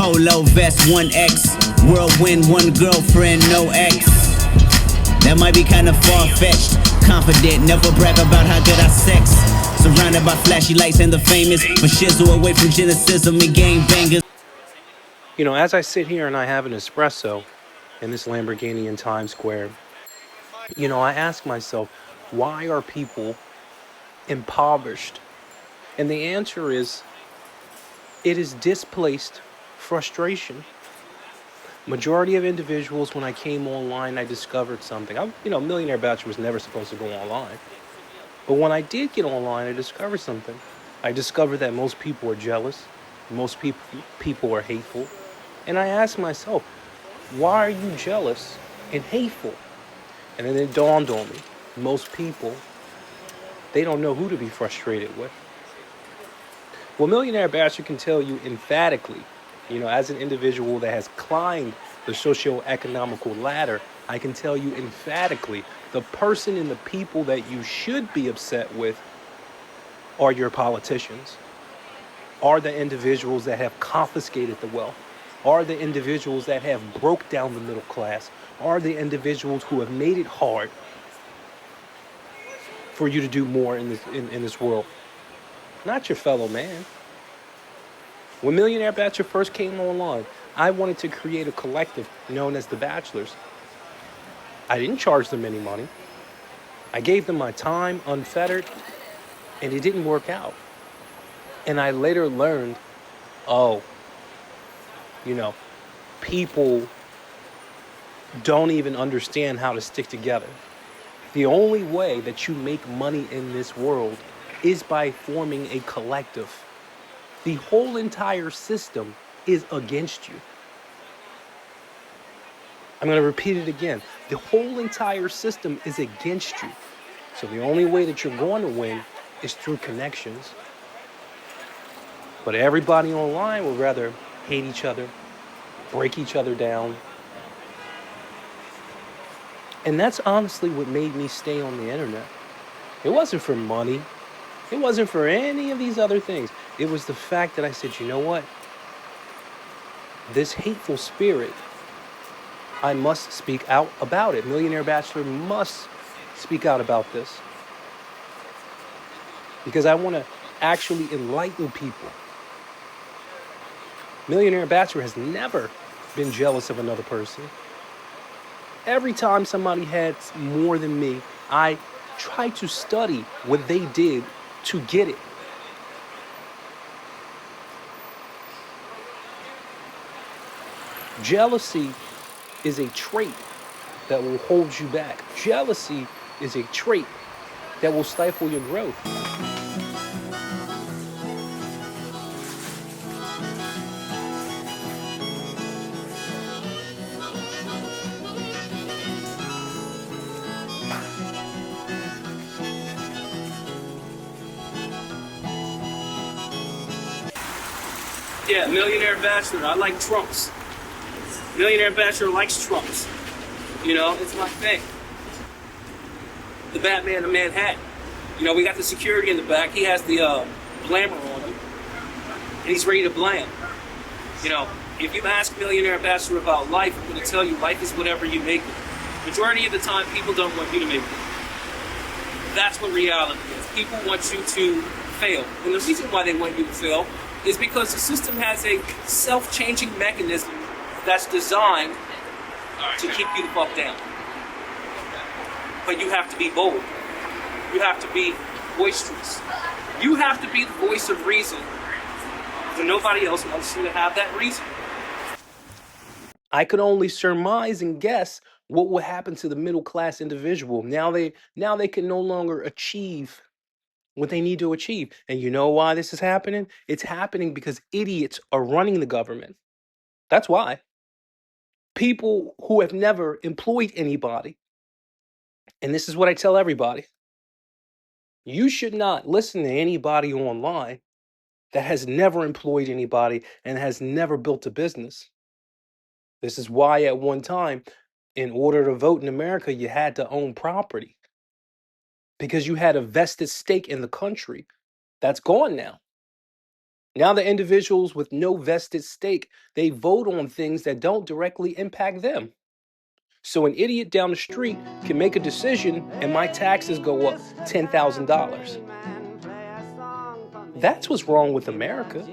Polo vest, 1X. Whirlwind, one girlfriend, no ex. That might be kinda far-fetched. Confident, never brag about how good I sex. Surrounded by flashy lights and the famous. But shizzle away from cynicism and game bangers. You know, as I sit here and I have an espresso in this Lamborghini in Times Square, you know, I ask myself, why are people impoverished? And the answer is, it is displaced frustration. Majority of individuals, when I came online, I discovered something. Millionaire Bachelor was never supposed to go online. But when I did get online, I discovered something. I discovered that most people are jealous. Most people are hateful. And I asked myself, why are you jealous and hateful? And then it dawned on me, most people, they don't know who to be frustrated with. Well, Millionaire Bachelor can tell you emphatically, you know, as an individual that has climbed the socio-economical ladder, I can tell you emphatically, the person and the people that you should be upset with are your politicians, are the individuals that have confiscated the wealth, are the individuals that have broke down the middle class, are the individuals who have made it hard for you to do more in this world, not your fellow man. When Millionaire Bachelor first came online, I wanted to create a collective known as the Bachelors. I didn't charge them any money. I gave them my time unfettered, and it didn't work out. And I later learned, oh, you know, people don't even understand how to stick together. The only way that you make money in this world is by forming a collective. The whole entire system is against you. I'm going to repeat it again. The whole entire system is against you. So the only way that you're going to win is through connections. But everybody online would rather hate each other, break each other down. And that's honestly what made me stay on the internet. It wasn't for money. It wasn't for any of these other things. It was the fact that I said, you know what? This hateful spirit, I must speak out about it. Millionaire Bachelor must speak out about this. Because I want to actually enlighten people. Millionaire Bachelor has never been jealous of another person. Every time somebody had more than me, I try to study what they did to get it. Jealousy is a trait that will hold you back. Jealousy is a trait that will stifle your growth. Yeah, Millionaire Bachelor, I like Trumps. Millionaire Bachelor likes Trumps. You know, it's my thing. The Batman of Manhattan. You know, we got the security in the back. He has the blammer on him. And he's ready to blam. You know, if you ask Millionaire Bachelor about life, I'm going to tell you life is whatever you make it. Majority of the time, people don't want you to make it. That's what reality is. People want you to fail. And the reason why they want you to fail is because the system has a self-changing mechanism that's designed to keep you the fuck down. But you have to be bold. You have to be boisterous. You have to be the voice of reason. Because nobody else wants you to have that reason. I could only surmise and guess what will happen to the middle class individual. Now they can no longer achieve what they need to achieve. And you know why this is happening? It's happening because idiots are running the government. That's why. People who have never employed anybody. And this is what I tell everybody. You should not listen to anybody online that has never employed anybody and has never built a business. This is why at one time, in order to vote in America, you had to own property. Because you had a vested stake in the country. That's gone now. Now the individuals with no vested stake, they vote on things that don't directly impact them. So an idiot down the street can make a decision and my taxes go up $10,000. That's what's wrong with America.